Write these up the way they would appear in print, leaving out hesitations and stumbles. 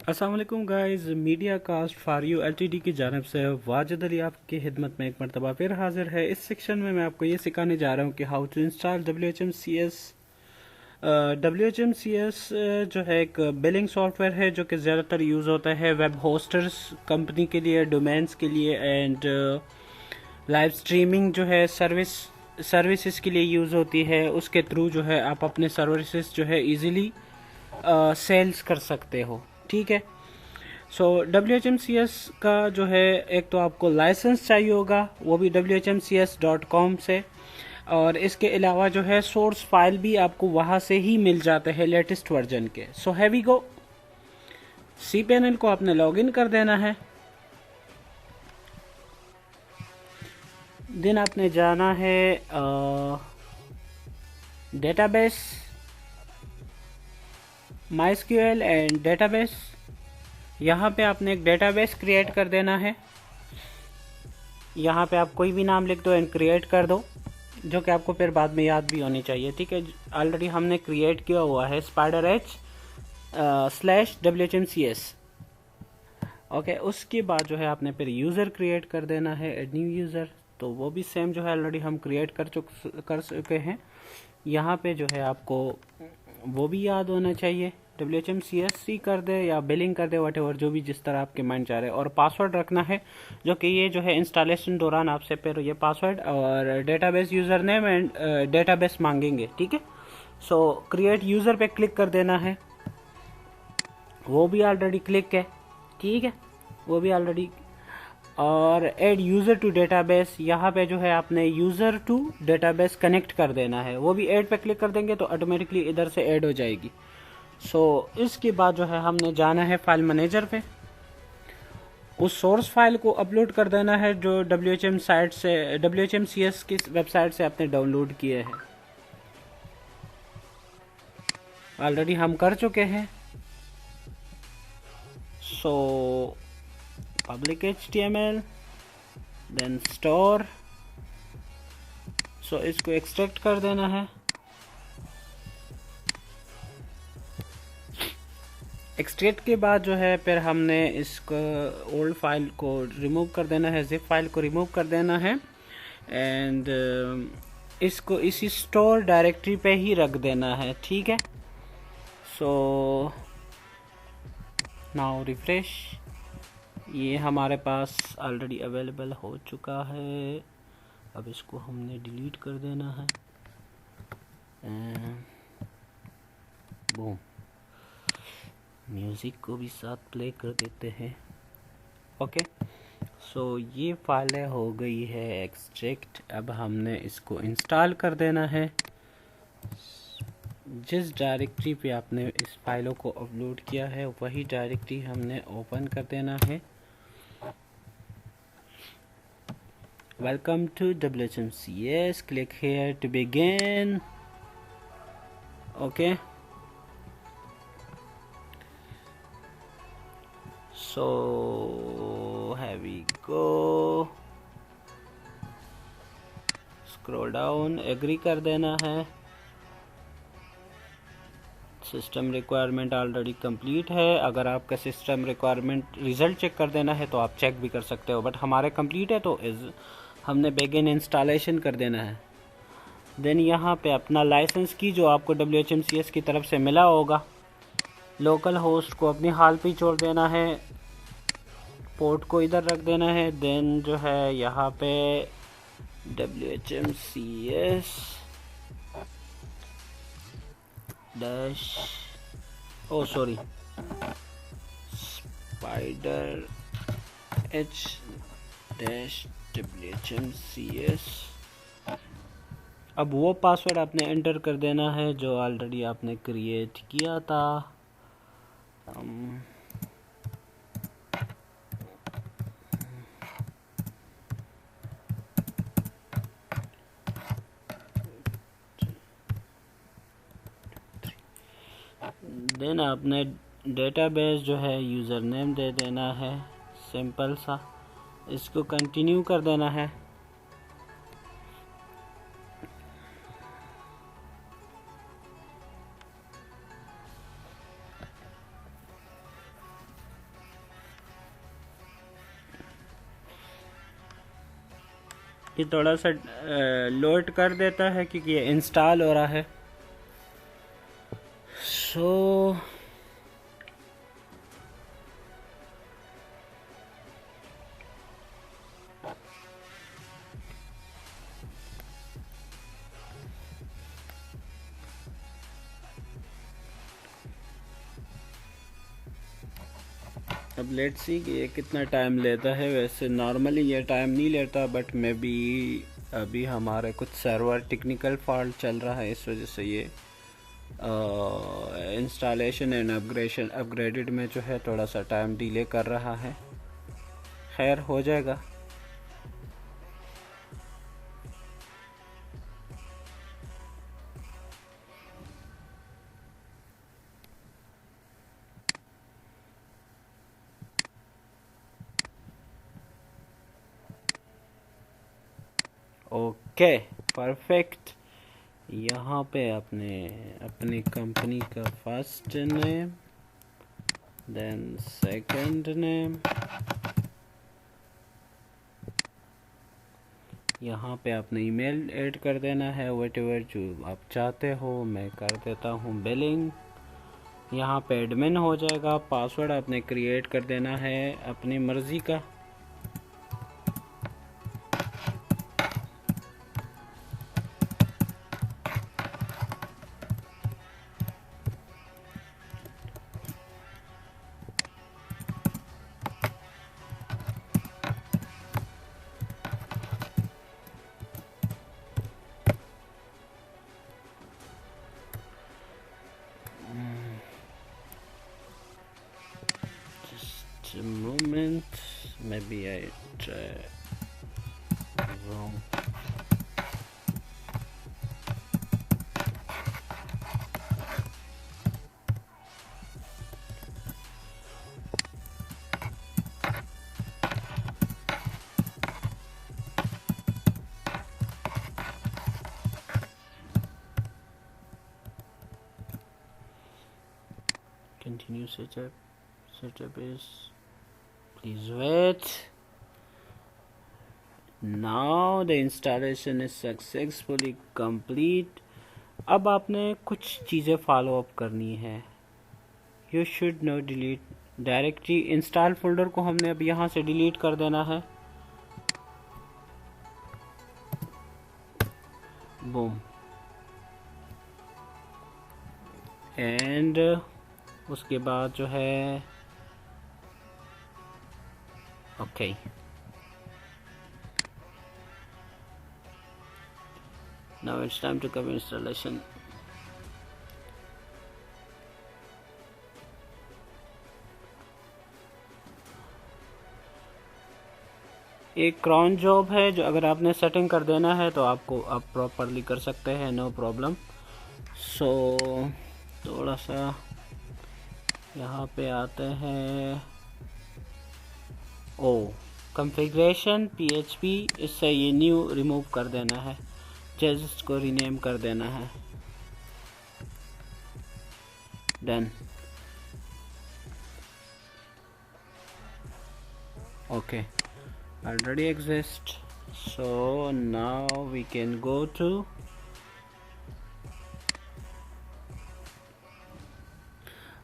अस्सलाम वालेकुम guys. Media Cast For You LTD की जानिब से वाजिद अली आपकी खिदमत में एक मरतबा फिर हाजिर है। इस सेक्शन में मैं आपको ये सिखाने जा रहा हूँ कि how to install WHMCS। WHMCS जो है एक बिलिंग सॉफ्टवेयर है जो कि ज़्यादातर यूज़ होता है वेब होस्टर्स कंपनी के लिए, डोमेन्स के लिए एंड लाइव स्ट्रीमिंग जो है सर्विसेज के लिए यूज़ होती है। उसके थ्रू जो है आप अपने सर्विसेज जो है इजीली सेल्स कर सकते हो। ठीक है। सो WHMCS का जो है एक तो आपको लाइसेंस चाहिए होगा, वो भी WHMCS.com से, और इसके अलावा जो है सोर्स फाइल भी आपको वहाँ से ही मिल जाते हैं लेटेस्ट वर्जन के। सो हैवी गो। cPanel को आपने लॉगिन कर देना है। देन आपने जाना है डेटाबेस, MySQL एंड डेटाबेस। यहाँ पे आपने एक डेटाबेस क्रिएट कर देना है। यहाँ पे आप कोई भी नाम लिख दो एंड क्रिएट कर दो, जो कि आपको फिर बाद में याद भी होनी चाहिए। ठीक है, ऑलरेडी हमने क्रिएट किया हुआ है spider_h/WHMCS। ओके, उसके बाद जो है आपने फिर यूज़र क्रिएट कर देना है, एड न्यू यूज़र। तो वो भी सेम जो है ऑलरेडी हम क्रिएट कर चुके हैं। यहाँ पे जो है आपको वो भी याद होना चाहिए, WHMCS कर दे या बिलिंग कर दे, वट एवर, जो भी जिस तरह आपके माइंड चाह रहे। और पासवर्ड रखना है, जो कि ये जो है इंस्टॉलेशन दौरान आपसे फिर ये पासवर्ड और database user name and database मांगेंगे। ठीक है। सो क्रिएट यूज़र पे क्लिक कर देना है, वो भी ऑलरेडी क्लिक है। ठीक है, वो भी ऑलरेडी। और ऐड यूज़र टू डेटाबेस, यहाँ पे जो है आपने यूज़र टू डेटाबेस कनेक्ट कर देना है, वो भी ऐड पे क्लिक कर देंगे तो ऑटोमेटिकली इधर से ऐड हो जाएगी। इसके बाद जो है हमने जाना है फाइल मैनेजर पे, उस सोर्स फाइल को अपलोड कर देना है जो WHMCS की वेबसाइट से आपने डाउनलोड किए हैं। ऑलरेडी हम कर चुके हैं। public HTML then store. इसको एक्सट्रैक्ट कर देना है। एक्सट्रैक्ट के बाद जो है फिर हमने इसको ओल्ड फाइल को रिमूव कर देना है, जिप फाइल को रिमूव कर देना है एंड इसको इसी स्टोर डायरेक्टरी पे ही रख देना है। ठीक है। नाउ रिफ्रेश, ये हमारे पास ऑलरेडी अवेलेबल हो चुका है। अब इसको हमने डिलीट कर देना है। बूम, म्यूज़िक को भी साथ प्ले कर देते हैं। ओके, ये फाइलें हो गई है एक्सट्रैक्ट। अब हमने इसको इंस्टॉल कर देना है। जिस डायरेक्टरी पे आपने इस फाइलों को अपलोड किया है वही डायरेक्टरी हमने ओपन कर देना है। Welcome to WHMCS, click here to begin. Okay, here we go, scroll down, agree कर देना है। सिस्टम रिक्वायरमेंट ऑलरेडी कंप्लीट है। अगर आपका सिस्टम रिक्वायरमेंट रिजल्ट चेक कर देना है तो आप चेक भी कर सकते हो, बट हमारे कंप्लीट है तो हमने बिगिन इंस्टॉलेशन कर देना है। देन यहाँ पे अपना लाइसेंस की जो आपको WHMCS की तरफ से मिला होगा, लोकल होस्ट को अपनी हाल पे छोड़ देना है, पोर्ट को इधर रख देना है। देन जो है यहाँ पे WHMCS डैश spider h-WHMCS। अब वो पासवर्ड आपने एंटर कर देना है जो ऑलरेडी आपने क्रिएट किया था। देन आपने डेटाबेस जो है यूज़र नेम दे देना है, सिंपल सा। इसको कंटिन्यू कर देना है। ये थोड़ा सा लोड कर देता है क्योंकि ये इंस्टॉल हो रहा है। सो अब लेट्स सी कि ये कितना टाइम लेता है। वैसे नॉर्मली ये टाइम नहीं लेता, बट मे बी अभी हमारे कुछ सर्वर टेक्निकल फॉल्ट चल रहा है, इस वजह से ये इंस्टॉलेशन एंड अपग्रेडेड में जो है थोड़ा सा टाइम डिले कर रहा है। खैर हो जाएगा। Okay perfect. यहाँ पे आपने अपनी कंपनी का first name, then second name, यहाँ पे आपने ईमेल ऐड कर देना है, व्हाटएवर जो आप चाहते हो। मैं कर देता हूँ बिलिंग। यहाँ पे एडमिन हो जाएगा। पासवर्ड आपने क्रिएट कर देना है अपनी मर्ज़ी का। Just a moment, maybe I try wrong. Continue setup. Setup is, please wait. Now the installation is successfully complete. अब आपने कुछ चीज़ें फॉलो अप करनी है। You should now delete directory install folder को हमने अब यहाँ से डिलीट कर देना है। बूम। एंड उसके बाद जो है okay now it's time to come installation. एक क्रॉन जॉब है जो अगर आपने सेटिंग कर देना है तो आपको आप प्रॉपरली कर सकते हैं, नो प्रॉब्लम। सो थोड़ा सा यहाँ पे आते हैं। ओ कॉन्फ़िगरेशन PHP, इससे ये न्यू रिमूव कर देना है, जस्ट को रीनेम कर देना है। Done. Okay already exist, so now we can go to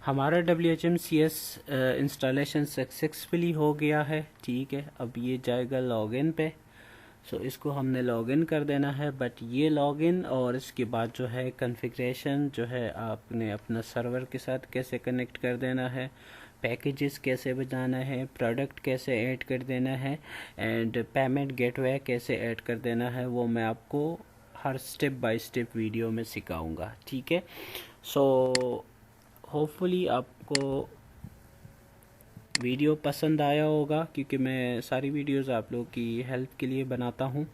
हमारा WHMCS इंस्टॉलेशन सक्सेसफुली हो गया है। ठीक है, अब ये जाएगा लॉगिन पे। सो इसको हमने लॉगिन कर देना है, बट ये लॉगिन और इसके बाद जो है कॉन्फ़िगरेशन जो है आपने अपना सर्वर के साथ कैसे कनेक्ट कर देना है, पैकेजेस कैसे बनाना है, प्रोडक्ट कैसे ऐड कर देना है, एंड पेमेंट गेटवे कैसे ऐड कर देना है, वो मैं आपको हर स्टेप बाय स्टेप वीडियो में सिखाऊंगा। ठीक है, सो होपफुली आपको वीडियो पसंद आया होगा, क्योंकि मैं सारी वीडियोस आप लोगों की हेल्प के लिए बनाता हूँ।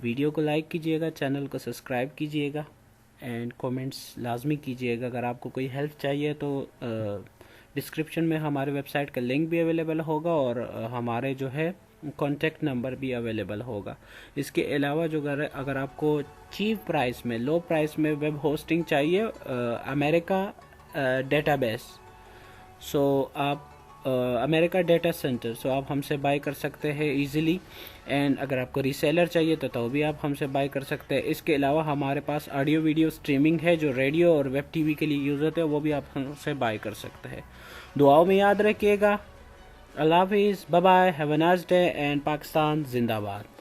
वीडियो को लाइक कीजिएगा, चैनल को सब्सक्राइब कीजिएगा एंड कमेंट्स लाजमी कीजिएगा। अगर आपको कोई हेल्प चाहिए तो डिस्क्रिप्शन में हमारे वेबसाइट का लिंक भी अवेलेबल होगा और हमारे जो है कॉन्टैक्ट नंबर भी अवेलेबल होगा। इसके अलावा जो अगर आपको चीप प्राइस में, लो प्राइस में वेब होस्टिंग चाहिए, अमेरिका डेटाबेस, सो आप अमेरिका डेटा सेंटर, सो आप हमसे बाय कर सकते हैं इजीली। एंड अगर आपको रीसेलर चाहिए तो भी आप हमसे बाय कर सकते हैं। इसके अलावा हमारे पास ऑडियो वीडियो स्ट्रीमिंग है, जो रेडियो और वेब टीवी के लिए यूज़ होते हैं, वो भी आप हमसे बाय कर सकते हैं। दुआओं में याद रखिएगा। अल्लाह हाफिज़, bye bye, have a nice day and Pakistan जिंदाबाद।